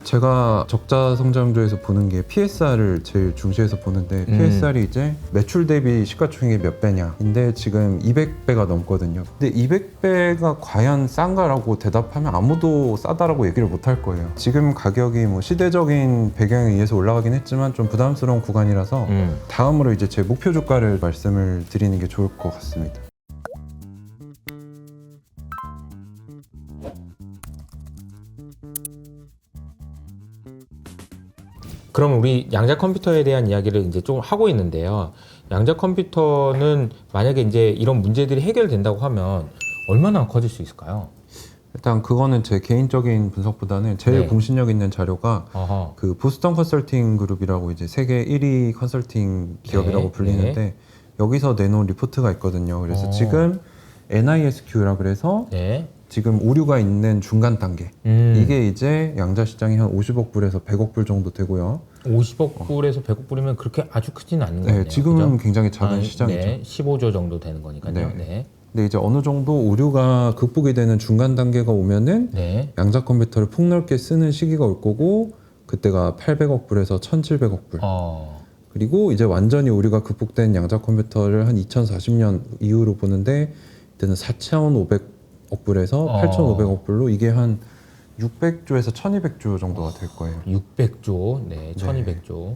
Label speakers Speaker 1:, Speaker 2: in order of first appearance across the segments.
Speaker 1: 제가 적자 성장주에서 보는 게 PSR을 제일 중시해서 보는데 PSR이 이제 매출 대비 시가총액이 몇 배냐인데 지금 200배가 넘거든요. 근데 200배가 과연 싼가라고 대답하면 아무도 싸다라고 얘기를 못 할 거예요. 지금 가격이 뭐 시대적인 배경에 의해서 올라가긴 했지만 좀 부담스러운 구간이라서 다음으로 이제 제 목표 주가를 말씀을 드리는 게 좋을 것 같습니다.
Speaker 2: 그럼 우리 양자 컴퓨터에 대한 이야기를 이제 좀 하고 있는데요. 양자 컴퓨터는 만약에 이제 이런 문제들이 해결된다고 하면 얼마나 커질 수 있을까요?
Speaker 1: 일단 그거는 제 개인적인 분석보다는 제일
Speaker 2: 네.
Speaker 1: 공신력 있는 자료가
Speaker 2: 어허.
Speaker 1: 그 보스턴 컨설팅 그룹이라고 이제 세계 1위 컨설팅 기업이라고
Speaker 2: 네,
Speaker 1: 불리는데 여기서 내놓은 리포트가 있거든요. 그래서 지금 NISQ라 그래서
Speaker 2: 네.
Speaker 1: 지금 오류가 있는 중간 단계 이게 이제 양자 시장이 한 50억 불에서 100억 불 정도 되고요.
Speaker 2: 50억 불에서 100억 불이면 그렇게 아주 크지는 않은
Speaker 1: 네,
Speaker 2: 거네요.
Speaker 1: 지금은
Speaker 2: 그죠?
Speaker 1: 굉장히 작은 시장이죠.
Speaker 2: 네, 15조 정도 되는 거니까요.
Speaker 1: 네.
Speaker 2: 네.
Speaker 1: 근데 이제 어느 정도 오류가 극복이 되는 중간 단계가 오면은
Speaker 2: 네.
Speaker 1: 양자 컴퓨터를 폭넓게 쓰는 시기가 올 거고 그때가 800억 불에서 1700억 불. 그리고 이제 완전히 오류가 극복된 양자 컴퓨터를 한 2040년 이후로 보는데 이때는 4,500억 불에서 8,500억 불로 이게 한 600조에서 1200조 정도가 될 거예요.
Speaker 2: 600조, 네, 1200조.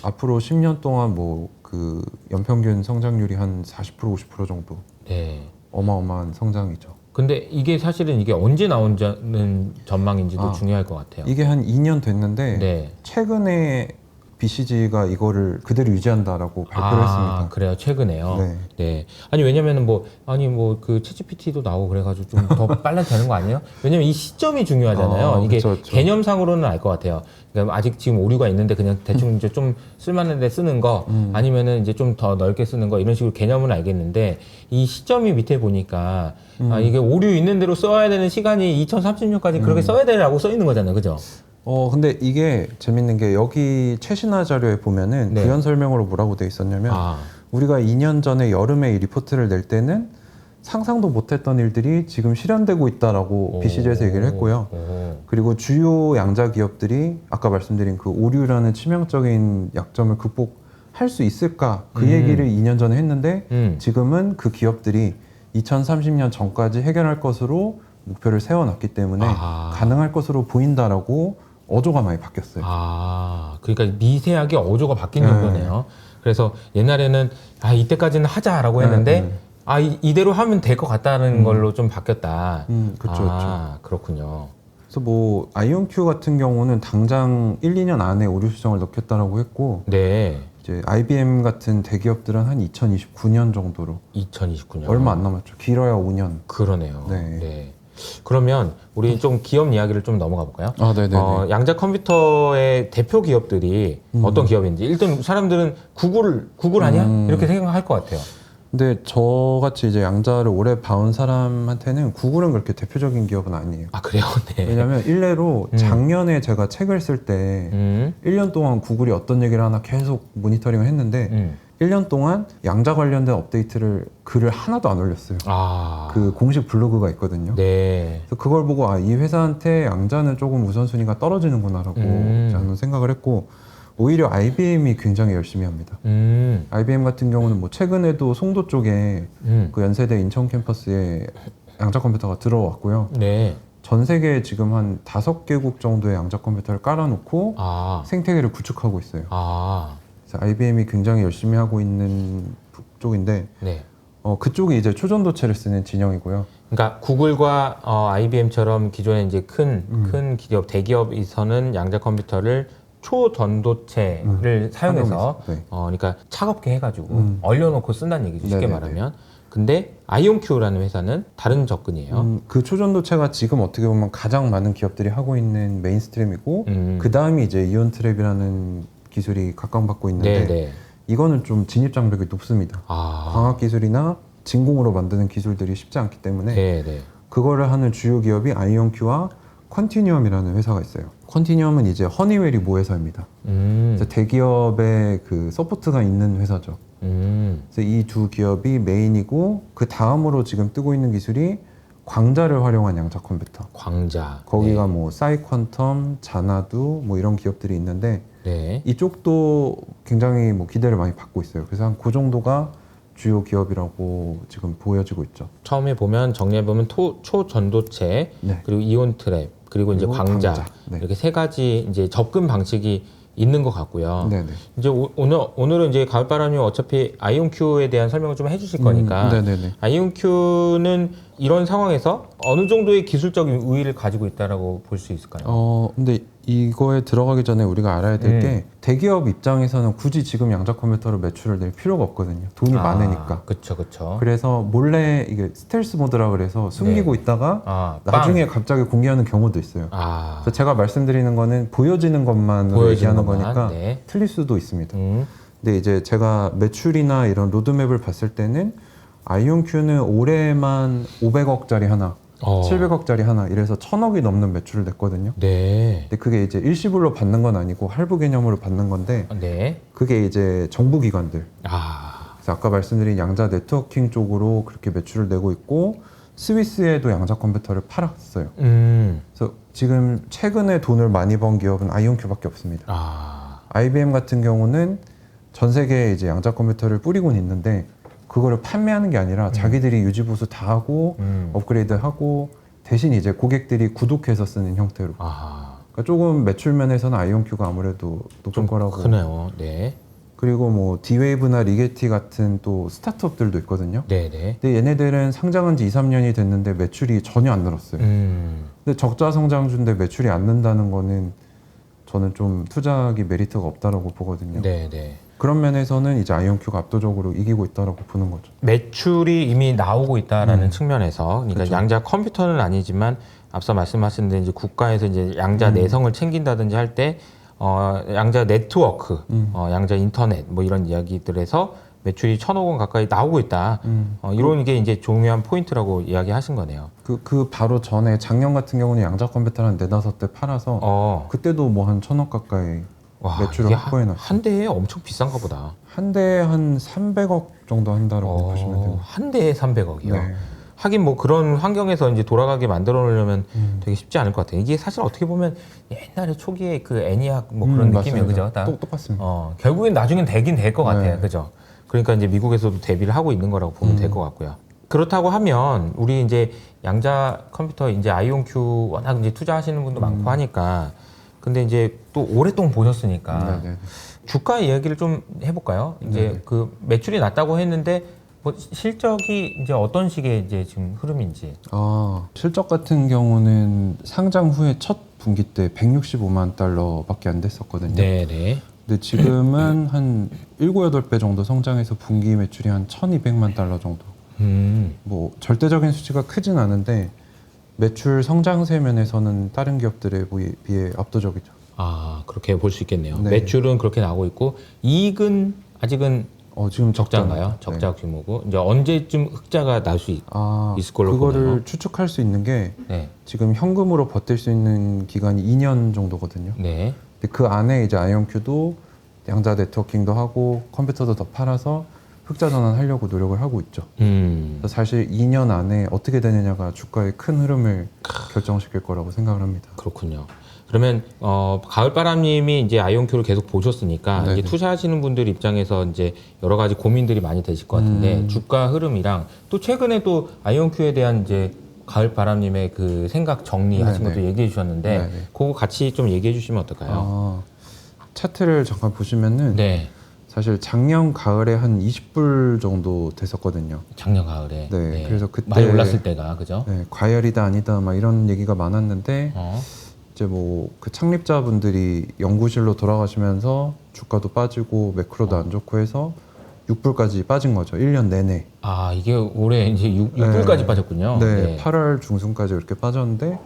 Speaker 1: 앞으로 10년 동안 뭐 그 연평균 성장률이 한 40% 50% 정도.
Speaker 2: 네.
Speaker 1: 어마어마한 성장이죠.
Speaker 2: 근데 이게 사실은 이게 언제 나오는 전망인지도 중요할 것 같아요.
Speaker 1: 이게 한 2년 됐는데
Speaker 2: 네.
Speaker 1: 최근에 BCG가 이거를 그대로 유지한다라고 발표를 했습니다.
Speaker 2: 그래요. 최근에요.
Speaker 1: 네.
Speaker 2: 네. 아니 왜냐면은 그 챗GPT도 나오고 그래가지고 좀 더 빨라도 되는 거 아니에요? 왜냐면 이 시점이 중요하잖아요. 이게
Speaker 1: 그쵸.
Speaker 2: 개념상으로는 알 것 같아요. 그러니까 아직 지금 오류가 있는데 그냥 대충 이제 좀 쓸만한데 쓰는 거 아니면은 이제 좀 더 넓게 쓰는 거 이런 식으로 개념은 알겠는데 이 시점이 밑에 보니까 이게 오류 있는 대로 써야 되는 시간이 2030년까지 그렇게 써야 되라고 써 있는 거잖아요. 그죠?
Speaker 1: 근데 이게 재밌는 게 여기 최신화 자료에 보면은
Speaker 2: 네.
Speaker 1: 부연 설명으로 뭐라고 돼 있었냐면 우리가 2년 전에 여름에 이 리포트를 낼 때는 상상도 못했던 일들이 지금 실현되고 있다라고 BCG에서 얘기를 했고요. 그리고 주요 양자 기업들이 아까 말씀드린 그 오류라는 치명적인 약점을 극복할 수 있을까 그 얘기를 2년 전에 했는데 지금은 그 기업들이 2030년 전까지 해결할 것으로 목표를 세워놨기 때문에 가능할 것으로 보인다라고 어조가 많이 바뀌었어요.
Speaker 2: 그러니까 미세하게 어조가 바뀐 정도네요. 그래서 옛날에는 이때까지는 하자라고 했는데 이대로 하면 될 것 같다는 걸로 좀 바뀌었다.
Speaker 1: 그렇죠.
Speaker 2: 그렇군요.
Speaker 1: 그래서 뭐 아이온큐 같은 경우는 당장 1, 2년 안에 오류 수정을 넣겠다라고 했고
Speaker 2: 네.
Speaker 1: 이제 IBM 같은 대기업들은 한 2029년 정도로
Speaker 2: 2029년.
Speaker 1: 얼마 안 남았죠. 길어야 5년.
Speaker 2: 그러네요.
Speaker 1: 네.
Speaker 2: 네. 그러면 우리 좀 기업 이야기를 좀 넘어가 볼까요?
Speaker 1: 네네네.
Speaker 2: 양자 컴퓨터의 대표 기업들이 어떤 기업인지 일단 사람들은 구글 아니야? 이렇게 생각할 것 같아요.
Speaker 1: 근데 저같이 이제 양자를 오래 봐온 사람한테는 구글은 그렇게 대표적인 기업은 아니에요.
Speaker 2: 그래요? 네.
Speaker 1: 왜냐면 일례로 작년에 제가 책을 쓸 때 1년 동안 구글이 어떤 얘기를 하나 계속 모니터링을 했는데 1년 동안 양자 관련된 업데이트를 글을 하나도 안 올렸어요. 그 공식 블로그가 있거든요.
Speaker 2: 네.
Speaker 1: 그래서 그걸 보고 이 회사한테 양자는 조금 우선순위가 떨어지는구나라고 저는 생각을 했고 오히려 IBM이 굉장히 열심히 합니다. IBM 같은 경우는 뭐 최근에도 송도 쪽에 그 연세대 인천 캠퍼스에 양자 컴퓨터가 들어왔고요.
Speaker 2: 네.
Speaker 1: 전 세계에 지금 한 5개국 정도의 양자 컴퓨터를 깔아놓고 생태계를 구축하고 있어요. 그래서 IBM이 굉장히 열심히 하고 있는 쪽인데
Speaker 2: 네.
Speaker 1: 그쪽이 이제 초전도체를 쓰는 진영이고요.
Speaker 2: 그러니까 구글과 IBM처럼 기존에 이제 큰 기업, 대기업에서는 양자 컴퓨터를 초전도체를 사용해서 그러니까 차갑게 해가지고 얼려놓고 쓴다는 얘기죠. 쉽게 말하면. 근데 아이온큐라는 회사는 다른 접근이에요.
Speaker 1: 그 초전도체가 지금 어떻게 보면 가장 많은 기업들이 하고 있는 메인스트림이고 그 다음이 이제 이온트랩이라는 기술이 각광받고 있는데 이거는 좀 진입 장벽이 높습니다. 광학 기술이나 진공으로 만드는 기술들이 쉽지 않기 때문에 그거를 하는 주요 기업이 아이온큐와 컨티뉴엄이라는 회사가 있어요. 컨티뉴엄은 이제 허니웰이 모회사입니다. 그래서 대기업의 그 서포트가 있는 회사죠. 그래서 이 두 기업이 메인이고 그 다음으로 지금 뜨고 있는 기술이 광자를 활용한 양자 컴퓨터.
Speaker 2: 광자.
Speaker 1: 거기가
Speaker 2: 네.
Speaker 1: 뭐 사이퀀텀, 자나두 뭐 이런 기업들이 있는데
Speaker 2: 네.
Speaker 1: 이쪽도 굉장히 뭐 기대를 많이 받고 있어요. 그래서 한 그 정도가 주요 기업이라고 지금 보여지고 있죠.
Speaker 2: 처음에 보면 정리해 보면 초전도체
Speaker 1: 네.
Speaker 2: 그리고 이온 트랩 그리고 이제
Speaker 1: 그리고
Speaker 2: 광자
Speaker 1: 네.
Speaker 2: 이렇게 세 가지 이제 접근 방식이 있는 것 같고요.
Speaker 1: 네네.
Speaker 2: 이제 오늘은 이제 가을바람이 어차피 아이온큐에 대한 설명을 좀 해주실 거니까
Speaker 1: 네네네.
Speaker 2: 아이온큐는 이런 상황에서 어느 정도의 기술적인 우위를 가지고 있다라고 볼 수 있을까요?
Speaker 1: 근데 이거에 들어가기 전에 우리가 알아야 될 게 대기업 입장에서는 굳이 지금 양자 컴퓨터로 매출을 낼 필요가 없거든요. 돈이 많으니까.
Speaker 2: 그렇죠, 그렇죠.
Speaker 1: 그래서 몰래 이게 스텔스 모드라 그래서 숨기고 있다가 나중에 갑자기 공개하는 경우도 있어요. 그래서 제가 말씀드리는 거는 보여지는 것만으로 얘기하는 거니까
Speaker 2: 네.
Speaker 1: 틀릴 수도 있습니다. 근데 이제 제가 매출이나 이런 로드맵을 봤을 때는 아이온큐는 올해만 500억짜리 하나, 700억짜리 하나 이래서 1000억이 넘는 매출을 냈거든요.
Speaker 2: 네.
Speaker 1: 근데 그게 이제 일시불로 받는 건 아니고 할부 개념으로 받는 건데
Speaker 2: 네.
Speaker 1: 그게 이제 정부 기관들. 그래서 아까 말씀드린 양자 네트워킹 쪽으로 그렇게 매출을 내고 있고 스위스에도 양자 컴퓨터를 팔았어요. 그래서 지금 최근에 돈을 많이 번 기업은 아이온큐밖에 없습니다. IBM 같은 경우는 전 세계에 이제 양자 컴퓨터를 뿌리고는 있는데 그거를 판매하는 게 아니라 자기들이 유지 보수 다 하고 업그레이드하고 대신 이제 고객들이 구독해서 쓰는 형태로. 그러니까 조금 매출 면에서는 아이온큐가 아무래도 높을 거라고.
Speaker 2: 크네요. 네.
Speaker 1: 그리고 뭐 디웨이브나 리게티 같은 또 스타트업들도 있거든요.
Speaker 2: 네네.
Speaker 1: 근데 얘네들은 상장한 지 2, 3년이 됐는데 매출이 전혀 안 늘었어요. 근데 적자 성장주인데 매출이 안 는다는 거는 저는 좀 투자하기 메리트가 없다라고 보거든요.
Speaker 2: 네네.
Speaker 1: 그런 면에서는 이제 아이온큐가 압도적으로 이기고 있다라고 보는 거죠.
Speaker 2: 매출이 이미 나오고 있다라는 측면에서, 그러니까
Speaker 1: 그렇죠.
Speaker 2: 양자 컴퓨터는 아니지만 앞서 말씀하신 대로 이제 국가에서 이제 양자 내성을 챙긴다든지 할 때 양자 네트워크, 양자 인터넷 뭐 이런 이야기들에서 매출이 1000억 원 가까이 나오고 있다. 이런 게 이제 중요한 포인트라고 이야기하신 거네요.
Speaker 1: 그 바로 전에 작년 같은 경우는 양자 컴퓨터를 한 4-5대 팔아서 그때도 뭐 한 1000억 가까이 매출을 확보해놨어요.
Speaker 2: 한 대에 엄청 비싼가 보다.
Speaker 1: 한 대에 한 300억 정도 한다라고 보시면 돼요.
Speaker 2: 한 대에 300억이요.
Speaker 1: 네.
Speaker 2: 하긴 뭐 그런 환경에서 이제 돌아가게 만들어 놓으려면 되게 쉽지 않을 것 같아요. 이게 사실 어떻게 보면 옛날에 초기에 그 애니악 뭐 그런 느낌이에요, 그죠? 다
Speaker 1: 똑같습니다.
Speaker 2: 결국엔 나중엔 되긴 될 것 같아요,
Speaker 1: 네.
Speaker 2: 그죠? 그러니까 이제 미국에서도 대비를 하고 있는 거라고 보면 될 것 같고요. 그렇다고 하면 우리 이제 양자 컴퓨터 이제 아이온큐 워낙 이제 투자하시는 분도 많고 하니까, 근데 이제 또 오랫동안 보셨으니까
Speaker 1: 네네.
Speaker 2: 주가 이야기를 좀 해볼까요? 이제
Speaker 1: 네네.
Speaker 2: 그 매출이 낮다고 했는데 뭐 실적이 이제 어떤 식의 이제 지금 흐름인지.
Speaker 1: 실적 같은 경우는 상장 후에 첫 분기 때 165만 달러밖에 안 됐었거든요.
Speaker 2: 네네.
Speaker 1: 근데 지금은 한 7, 8배 정도 성장해서 분기 매출이 한 1200만 달러 정도. 뭐 절대적인 수치가 크진 않은데 매출 성장세 면에서는 다른 기업들에 비해 압도적이죠.
Speaker 2: 그렇게 볼 수 있겠네요.
Speaker 1: 네.
Speaker 2: 매출은 그렇게 나오고 있고 이익은 아직은
Speaker 1: 지금
Speaker 2: 적자인가요? 적자
Speaker 1: 네.
Speaker 2: 규모고 이제 언제쯤 흑자가 날 수 있을 걸로
Speaker 1: 그거를
Speaker 2: 보나요?
Speaker 1: 추측할 수 있는 게
Speaker 2: 네.
Speaker 1: 지금 현금으로 버틸 수 있는 기간이 2년 정도거든요.
Speaker 2: 네.
Speaker 1: 근데 그 안에 이제 아이온큐도 양자 네트워킹도 하고 컴퓨터도 더 팔아서 흑자 전환하려고 노력을 하고 있죠. 그래서 사실 2년 안에 어떻게 되느냐가 주가의 큰 흐름을 결정시킬 거라고 생각을 합니다.
Speaker 2: 그렇군요. 그러면 가을바람님이 이제 아이온큐를 계속 보셨으니까
Speaker 1: 네네.
Speaker 2: 이제 투자하시는 분들 입장에서 이제 여러 가지 고민들이 많이 되실 것 같은데 주가 흐름이랑 또 최근에 또 아이온큐에 대한 이제 가을바람님의 그 생각 정리하신
Speaker 1: 네네.
Speaker 2: 것도 얘기해 주셨는데
Speaker 1: 네네.
Speaker 2: 그거 같이 좀 얘기해 주시면 어떨까요?
Speaker 1: 차트를 잠깐 보시면은
Speaker 2: 네.
Speaker 1: 사실 작년 가을에 한 20불 정도 됐었거든요.
Speaker 2: 작년 가을에.
Speaker 1: 네, 그래서 그때
Speaker 2: 많이 올랐을 때가 그죠?
Speaker 1: 네, 과열이다 아니다 막 이런 얘기가 많았는데 이제 뭐 그 창립자분들이 연구실로 돌아가시면서 주가도 빠지고 매크로도 안 좋고 해서 6불까지 빠진 거죠. 1년 내내.
Speaker 2: 이게 올해 이제 6불까지
Speaker 1: 네.
Speaker 2: 빠졌군요.
Speaker 1: 네, 8월 중순까지 이렇게 빠졌는데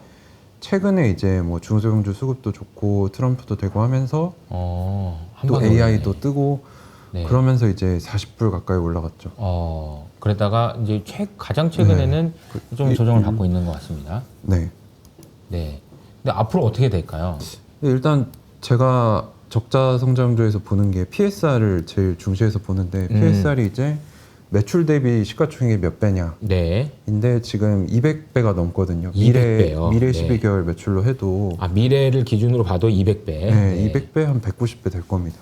Speaker 1: 최근에 이제 뭐 중소형주 수급도 좋고 트럼프도 되고 하면서 또 AI도 뜨고
Speaker 2: 네.
Speaker 1: 그러면서 이제 40불 가까이 올라갔죠.
Speaker 2: 그러다가 이제 가장 최근에는 좀 조정을 받고 있는 것 같습니다.
Speaker 1: 네.
Speaker 2: 네. 근데 앞으로 어떻게 될까요?
Speaker 1: 일단 제가 적자 성장주에서 보는 게 PSR을 제일 중시해서 보는데 PSR이 이제 매출 대비 시가총액이 몇 배냐.
Speaker 2: 네.
Speaker 1: 인데 지금 200배가 넘거든요.
Speaker 2: 200배요.
Speaker 1: 미래
Speaker 2: 네.
Speaker 1: 12개월 매출로 해도
Speaker 2: 미래를 기준으로 봐도 200배.
Speaker 1: 네, 200배 한 190배 될 겁니다.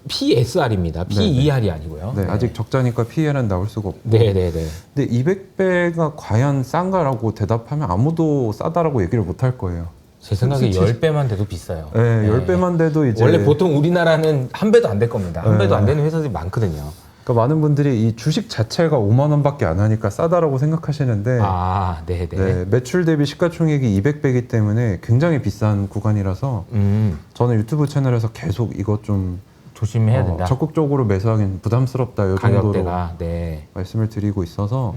Speaker 2: PSR입니다. PER이 아니고요.
Speaker 1: 네, 아직 적자니까 PER은 나올 수가 없고.
Speaker 2: 네네네.
Speaker 1: 근데 200배가 과연 싼가라고 대답하면 아무도 싸다라고 얘기를 못 할 거예요.
Speaker 2: 제 생각에 10배만 돼도 비싸요.
Speaker 1: 네, 10배만 돼도 이제
Speaker 2: 원래 보통 우리나라는 한 배도 안 될 겁니다. 한 배도 안 되는 회사들이 많거든요.
Speaker 1: 그러니까 많은 분들이 이 주식 자체가 5만 원밖에 안 하니까 싸다라고 생각하시는데
Speaker 2: 네네.
Speaker 1: 네, 매출 대비 시가총액이 200배이기 때문에 굉장히 비싼 구간이라서 저는 유튜브 채널에서 계속 이것 좀
Speaker 2: 조심해야 된다.
Speaker 1: 적극적으로 매수하기는 부담스럽다 이 정도로
Speaker 2: 가격대가
Speaker 1: 말씀을 드리고 있어서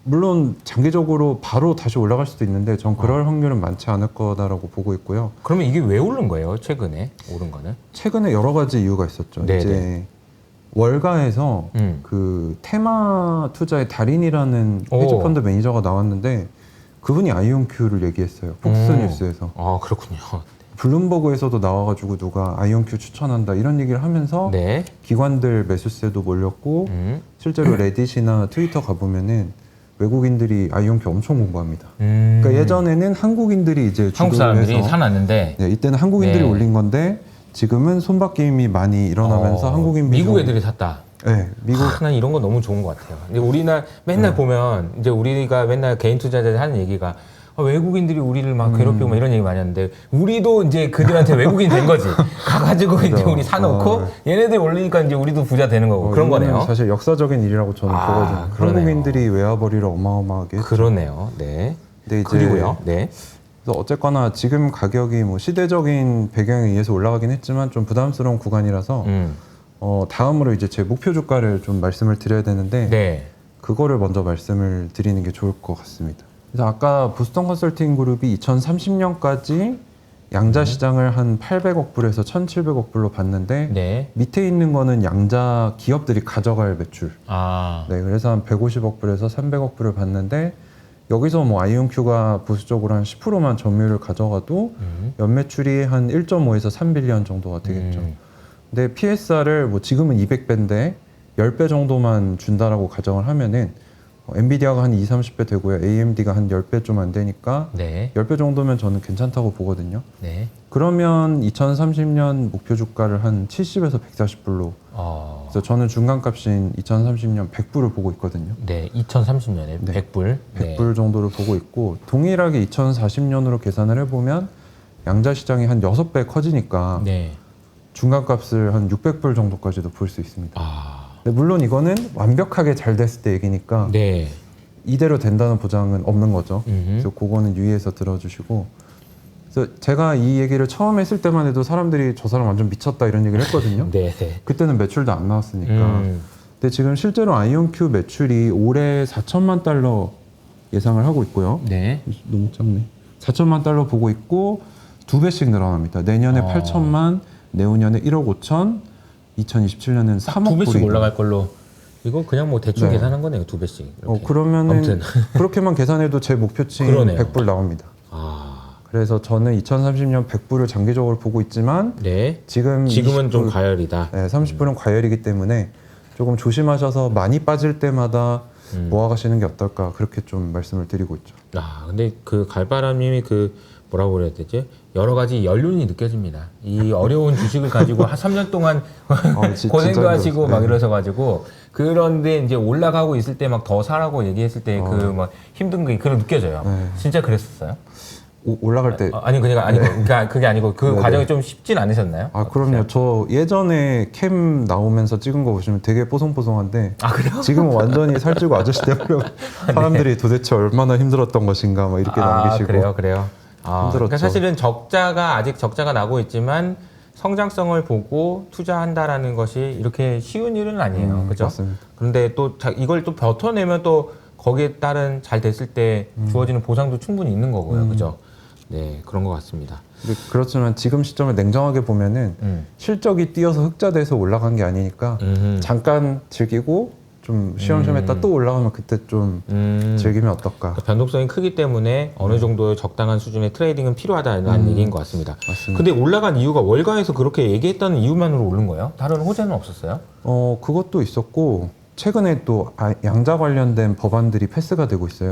Speaker 1: 물론 장기적으로 바로 다시 올라갈 수도 있는데 전 그럴 확률은 많지 않을 거다라고 보고 있고요.
Speaker 2: 그러면 이게 왜 오른 거예요? 최근에 오른 거는?
Speaker 1: 최근에 여러 가지 이유가 있었죠.
Speaker 2: 네네.
Speaker 1: 이제 월가에서 그 테마 투자의 달인이라는 헤지 펀드 매니저가 나왔는데 그분이 아이온큐를 얘기했어요. 폭스뉴스에서.
Speaker 2: 그렇군요.
Speaker 1: 블룸버그에서도 나와가지고 누가 아이온큐 추천한다 이런 얘기를 하면서
Speaker 2: 네.
Speaker 1: 기관들 매수세도 몰렸고 실제로 레딧이나 트위터 가보면은 외국인들이 아이온큐 엄청 공부합니다. 그러니까 예전에는 한국인들이 이제
Speaker 2: 한국 사람들이 사놨는데
Speaker 1: 네, 이때는 한국인들이
Speaker 2: 네.
Speaker 1: 올린 건데 지금은 손바뀜이 많이 일어나면서 한국인
Speaker 2: 미국 애들이 샀다.
Speaker 1: 네, 미국.
Speaker 2: 난 이런 거 너무 좋은 것 같아요. 근데 우리나라 맨날 보면 이제 우리가 맨날 개인 투자자들 하는 얘기가 외국인들이 우리를 막 괴롭히고 막 이런 얘기 많이 하는데 우리도 이제 그들한테 외국인 된 거지. 가가지고 이제 우리 사놓고 얘네들 올리니까 이제 우리도 부자 되는 거고 그런 거네요.
Speaker 1: 사실 역사적인 일이라고 저는 보거든요.
Speaker 2: 그러네요.
Speaker 1: 한국인들이 외화벌이를 어마어마하게 했죠.
Speaker 2: 그러네요. 네.
Speaker 1: 근데 이제
Speaker 2: 그리고요. 네.
Speaker 1: 그래서 어쨌거나 지금 가격이 뭐 시대적인 배경에 의해서 올라가긴 했지만 좀 부담스러운 구간이라서 다음으로 이제 제 목표 주가를 좀 말씀을 드려야 되는데
Speaker 2: 네.
Speaker 1: 그거를 먼저 말씀을 드리는 게 좋을 것 같습니다. 그래서 아까 보스턴 컨설팅 그룹이 2030년까지 양자 시장을 한 800억 불에서 1,700억 불로 봤는데
Speaker 2: 네.
Speaker 1: 밑에 있는 거는 양자 기업들이 가져갈 매출. 네, 그래서 한 150억 불에서 300억 불을 봤는데 여기서 뭐 아이온큐가 보수적으로 한 10%만 점유율을 가져가도 연매출이 한 1.5에서 3빌리언 정도가 되겠죠. 근데 PSR을 뭐 지금은 200배인데 10배 정도만 준다라고 가정을 하면은 엔비디아가 한 20-30배 되고요. AMD가 한 10배 좀 안 되니까
Speaker 2: 네.
Speaker 1: 10배 정도면 저는 괜찮다고 보거든요.
Speaker 2: 네.
Speaker 1: 그러면 2030년 목표 주가를 한 70에서 140불로 그래서 저는 중간값인 2030년 100불을 보고 있거든요.
Speaker 2: 네. 2030년에
Speaker 1: 네.
Speaker 2: 100불.
Speaker 1: 100불 정도를 보고 있고 동일하게 2040년으로 계산을 해보면 양자 시장이 한 6배 커지니까
Speaker 2: 네.
Speaker 1: 중간값을 한 600불 정도까지도 볼 수 있습니다. 근데 물론 이거는 완벽하게 잘 됐을 때 얘기니까
Speaker 2: 네.
Speaker 1: 이대로 된다는 보장은 없는 거죠. 그래서 그거는 유의해서 들어주시고 그래서 제가 이 얘기를 처음 했을 때만 해도 사람들이 저 사람 완전 미쳤다 이런 얘기를 했거든요.
Speaker 2: 네. 네.
Speaker 1: 그때는 매출도 안 나왔으니까. 근데 지금 실제로 아이온큐 매출이 올해 4천만 달러 예상을 하고 있고요.
Speaker 2: 네.
Speaker 1: 너무 작네. 4천만 달러 보고 있고 2배씩 늘어납니다. 내년에 8천만, 내후년에 1억 5천, 2027년에는 3억
Speaker 2: 2배씩
Speaker 1: 불이
Speaker 2: 올라갈 걸로. 이거 그냥 뭐 대충
Speaker 1: 네.
Speaker 2: 계산한 거네요. 2배씩.
Speaker 1: 그러면은
Speaker 2: 아무튼.
Speaker 1: 그렇게만 계산해도 제 목표치
Speaker 2: 그러네요.
Speaker 1: 100불 나옵니다. 그래서 저는 2030년 100불을 장기적으로 보고 있지만
Speaker 2: 네.
Speaker 1: 지금은
Speaker 2: 20불, 좀 과열이다.
Speaker 1: 네, 30불은 과열이기 때문에 조금 조심하셔서 많이 빠질 때마다 모아가시는 게 어떨까 그렇게 좀 말씀을 드리고 있죠.
Speaker 2: 근데 그 갈바람님이 그 뭐라고 그래야 되지? 여러 가지 연륜이 느껴집니다. 이 어려운 주식을 가지고 한 3년 동안 고생도 하시고 막 이러셔 가지고 그런데 이제 올라가고 있을 때 막 더 사라고 얘기했을 때 그 막 힘든 게 그런 느껴져요. 진짜 그랬었어요?
Speaker 1: 올라갈 때
Speaker 2: 그러니까 그게 아니고 그 과정이 좀 쉽진 않으셨나요?
Speaker 1: 그럼요. 저 예전에 캠 나오면서 찍은 거 보시면 되게 뽀송뽀송한데
Speaker 2: 그래요?
Speaker 1: 지금은 완전히 살찌고 아저씨 되버려 사람들이 도대체 얼마나 힘들었던 것인가 막 이렇게 남기시고
Speaker 2: 그래요. 힘들었죠. 그러니까 사실은 아직 적자가 나고 있지만 성장성을 보고 투자한다라는 것이 이렇게 쉬운 일은 아니에요. 그죠?
Speaker 1: 맞습니다.
Speaker 2: 그런데 또 이걸 또 버텨내면 또 거기에 따른 잘 됐을 때 주어지는 보상도 충분히 있는 거고요. 그죠? 네, 그런 것 같습니다.
Speaker 1: 근데 그렇지만 지금 시점을 냉정하게 보면은 실적이 뛰어서 흑자돼서 올라간 게 아니니까 잠깐 즐기고 좀 쉬엄쉬엄했다 또 올라가면 그때 좀 즐기면 어떨까.
Speaker 2: 그러니까 변동성이 크기 때문에 어느 정도의 적당한 수준의 트레이딩은 필요하다는 얘기인 것 같습니다.
Speaker 1: 맞습니다.
Speaker 2: 근데 올라간 이유가 월가에서 그렇게 얘기했다는 이유만으로 오른 거예요? 다른 호재는 없었어요?
Speaker 1: 그것도 있었고 최근에 또 양자 관련된 법안들이 패스가 되고 있어요.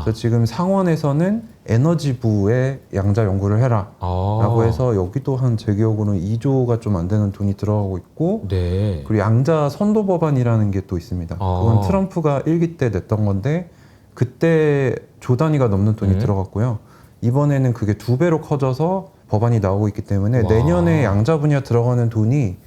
Speaker 1: 그래서 지금 상원에서는 에너지부에 양자 연구를 해라 라고 해서 여기도 한 제 기억으로는 2조가 좀 안 되는 돈이 들어가고 있고
Speaker 2: 네.
Speaker 1: 그리고 양자 선도 법안이라는 게 또 있습니다. 그건 트럼프가 1기 때 냈던 건데 그때 조 단위가 넘는 돈이 들어갔고요. 이번에는 그게 2배로 커져서 법안이 나오고 있기 때문에 내년에 양자 분야 들어가는 돈이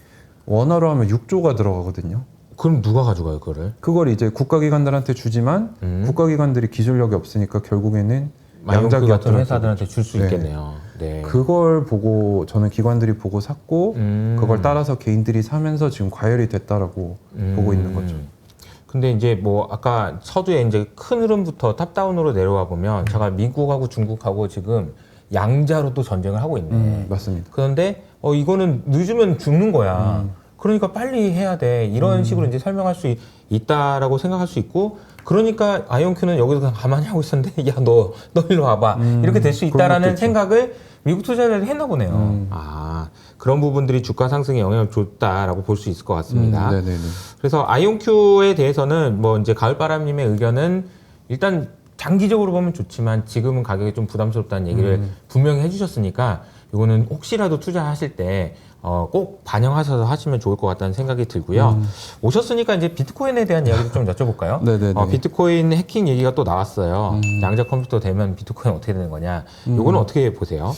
Speaker 1: 원화로 하면 6조가 들어가거든요.
Speaker 2: 그럼 누가 가져가요, 그거를?
Speaker 1: 그걸 이제 국가기관들한테 주지만 국가기관들이 기술력이 없으니까 결국에는 양자
Speaker 2: 기업 같은 회사들한테 줄 수 있겠네요. 네.
Speaker 1: 그걸 보고 저는 기관들이 보고 샀고 그걸 따라서 개인들이 사면서 지금 과열이 됐다라고 보고 있는 거죠.
Speaker 2: 근데 이제 뭐 아까 서두에 이제 큰 흐름부터 탑다운으로 내려와 보면 제가 미국하고 중국하고 지금 양자로 또 전쟁을 하고 있네.
Speaker 1: 맞습니다.
Speaker 2: 그런데 이거는 늦으면 죽는 거야. 그러니까 빨리 해야 돼. 이런 식으로 이제 설명할 수 있다라고 생각할 수 있고, 그러니까 아이온큐는 여기서 그냥 가만히 하고 있었는데, 야, 너 일로 와봐. 이렇게 될 수 있다라는 생각을 미국 투자자들이 했나 보네요. 그런 부분들이 주가 상승에 영향을 줬다라고 볼 수 있을 것 같습니다.
Speaker 1: 네네네.
Speaker 2: 그래서 아이온큐에 대해서는 뭐 이제 가을바람님의 의견은 일단 장기적으로 보면 좋지만 지금은 가격이 좀 부담스럽다는 얘기를 분명히 해주셨으니까 이거는 혹시라도 투자하실 때 꼭 반영하셔서 하시면 좋을 것 같다는 생각이 들고요. 오셨으니까 이제 비트코인에 대한 이야기도 좀 여쭤볼까요?
Speaker 1: 네네네.
Speaker 2: 비트코인 해킹 얘기가 또 나왔어요. 양자 컴퓨터 되면 비트코인 어떻게 되는 거냐? 이거는 어떻게 보세요?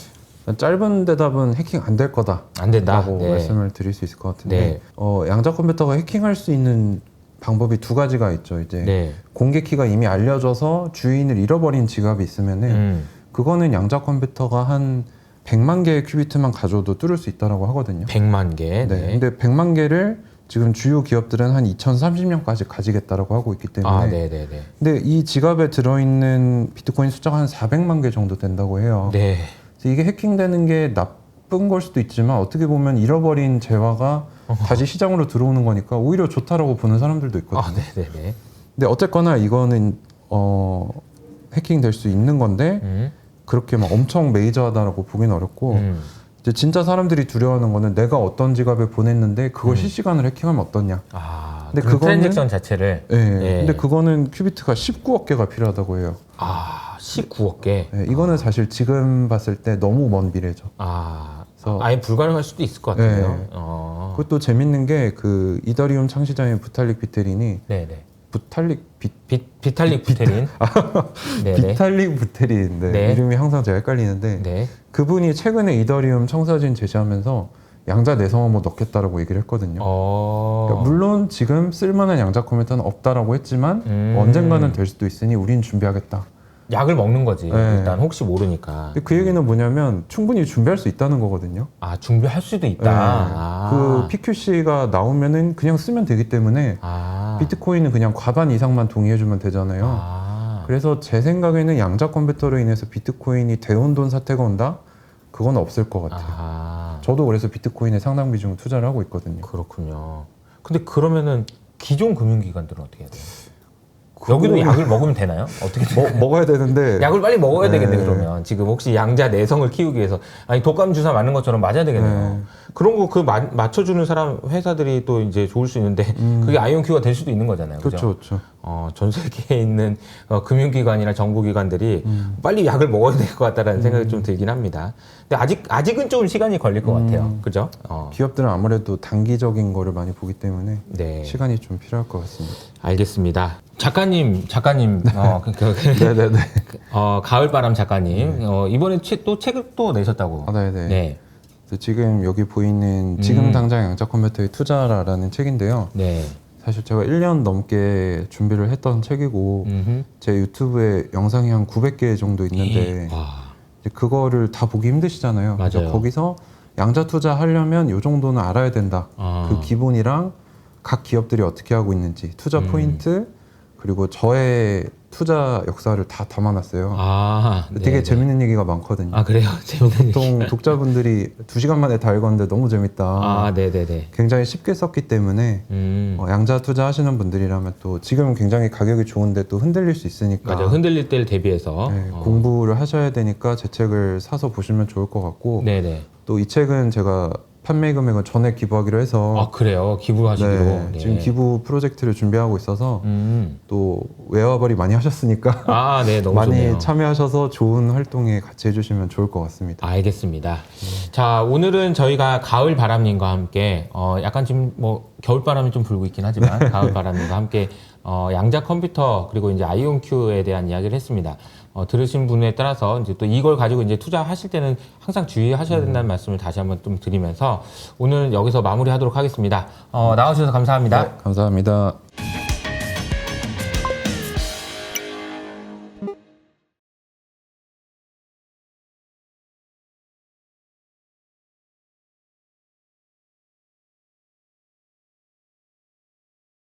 Speaker 1: 짧은 대답은 해킹 안 될 거다.
Speaker 2: 안 된다고
Speaker 1: 말씀을 드릴 수 있을 것 같은데 양자 컴퓨터가 해킹할 수 있는 방법이 2가지가 있죠. 이제 공개 키가 이미 알려져서 주인을 잃어버린 지갑이 있으면은 그거는 양자 컴퓨터가 한 100만 개의 큐비트만 가져도 뚫을 수 있다라고 하거든요.
Speaker 2: 100만 개.
Speaker 1: 네. 근데 100만 개를 지금 주요 기업들은 한 2030년까지 가지겠다라고 하고 있기 때문에.
Speaker 2: 네네네.
Speaker 1: 근데 이 지갑에 들어있는 비트코인 숫자가 한 400만 개 정도 된다고 해요.
Speaker 2: 네.
Speaker 1: 그래서 이게 해킹되는 게 나쁜 걸 수도 있지만 어떻게 보면 잃어버린 재화가 다시 시장으로 들어오는 거니까 오히려 좋다라고 보는 사람들도 있거든요.
Speaker 2: 네네네.
Speaker 1: 근데 어쨌거나 이거는 해킹될 수 있는 건데 그렇게 막 엄청 메이저하다라고 보기는 어렵고 이제 진짜 사람들이 두려워하는 거는 내가 어떤 지갑에 보냈는데 그걸 실시간으로 해킹하면 어떠냐.
Speaker 2: 근데 그 트랜잭션 자체를.
Speaker 1: 근데 그거는 큐비트가 19억 개가 필요하다고 해요.
Speaker 2: 19억 개.
Speaker 1: 이거는 사실 지금 봤을 때 너무 먼 미래죠.
Speaker 2: 아예 불가능할 수도 있을 것 같은데요.
Speaker 1: 그것도 재밌는 게 그 이더리움 창시자인 부탈릭 비테린이
Speaker 2: 비탈릭 부테린.
Speaker 1: 비탈릭 부테린 이름이 항상 제가 헷갈리는데 그분이 최근에 이더리움 청사진 제시하면서 양자 내성화 뭐 넣겠다라고 얘기를 했거든요. 그러니까 물론 지금 쓸만한 양자 컴퓨터는 없다라고 했지만 언젠가는 될 수도 있으니 우린 준비하겠다.
Speaker 2: 약을 먹는 거지. 일단 혹시 모르니까.
Speaker 1: 그 얘기는 뭐냐면 충분히 준비할 수 있다는 거거든요.
Speaker 2: 준비할 수도 있다.
Speaker 1: 그 PQC가 나오면은 그냥 쓰면 되기 때문에 비트코인은 그냥 과반 이상만 동의해주면 되잖아요. 그래서 제 생각에는 양자 컴퓨터로 인해서 비트코인이 대혼돈 사태가 온다? 그건 없을 것 같아요. 저도 그래서 비트코인에 상당 비중 투자를 하고 있거든요.
Speaker 2: 그렇군요. 근데 그러면은 기존 금융기관들은 어떻게 해야 돼요? 여기도 약을 먹으면 되나요? 어떻게
Speaker 1: 먹어야 되는데
Speaker 2: 약을 빨리 먹어야 되겠네. 그러면 지금 혹시 양자 내성을 키우기 위해서 독감 주사 맞는 것처럼 맞아야 되겠네요. 그런 거 맞춰주는 사람 회사들이 또 이제 좋을 수 있는데 그게 아이온큐가 될 수도 있는 거잖아요.
Speaker 1: 그렇죠.
Speaker 2: 전 세계에 있는 금융기관이나 정부기관들이 빨리 약을 먹어야 될 것 같다라는 생각이 좀 들긴 합니다. 근데 아직은 좀 시간이 걸릴 것 같아요. 그죠?
Speaker 1: 기업들은 아무래도 단기적인 거를 많이 보기 때문에 시간이 좀 필요할 것 같습니다.
Speaker 2: 알겠습니다. 작가님,
Speaker 1: 네네네.
Speaker 2: 가을바람 작가님, 이번에 또 책을 또 내셨다고.
Speaker 1: 네네. 지금 여기 보이는 지금 당장 양자 컴퓨터에 투자라라는 책인데요. 사실 제가 1년 넘게 준비를 했던 책이고 제 유튜브에 영상이 한 900개 정도 있는데 그거를 다 보기 힘드시잖아요. 그래서 거기서 양자 투자 하려면 이 정도는 알아야 된다. 그 기본이랑 각 기업들이 어떻게 하고 있는지, 투자 포인트, 그리고 저의 투자 역사를 다 담아놨어요. 되게
Speaker 2: 네네.
Speaker 1: 재밌는 얘기가 많거든요.
Speaker 2: 그래요? 재밌는
Speaker 1: 보통 독자분들이 2시간 만에 다 읽었는데 너무 재밌다.
Speaker 2: 네네네.
Speaker 1: 굉장히 쉽게 썼기 때문에 양자 투자하시는 분들이라면 또 지금 굉장히 가격이 좋은데 또 흔들릴 수 있으니까
Speaker 2: 맞아요. 흔들릴 때를 대비해서
Speaker 1: 네, 공부를 하셔야 되니까 제 책을 사서 보시면 좋을 것 같고
Speaker 2: 네네.
Speaker 1: 또 이 책은 제가 판매 금액은 전액 기부하기로 해서
Speaker 2: 그래요? 기부하시기로?
Speaker 1: 네,
Speaker 2: 네.
Speaker 1: 지금 기부 프로젝트를 준비하고 있어서 또 외화벌이 많이 하셨으니까
Speaker 2: 네, 너무
Speaker 1: 많이
Speaker 2: 좋네요.
Speaker 1: 참여하셔서 좋은 활동에 같이 해주시면 좋을 것 같습니다.
Speaker 2: 알겠습니다. 자, 오늘은 저희가 가을 바람님과 함께 약간 지금 뭐 겨울 바람이 좀 불고 있긴 하지만 가을 바람님과 함께 양자 컴퓨터 그리고 이제 아이온큐에 대한 이야기를 했습니다. 들으신 분에 따라서 이제 또 이걸 가지고 이제 투자하실 때는 항상 주의하셔야 된다는 말씀을 다시 한번 좀 드리면서 오늘 여기서 마무리하도록 하겠습니다. 나와주셔서 감사합니다.
Speaker 1: 네, 감사합니다.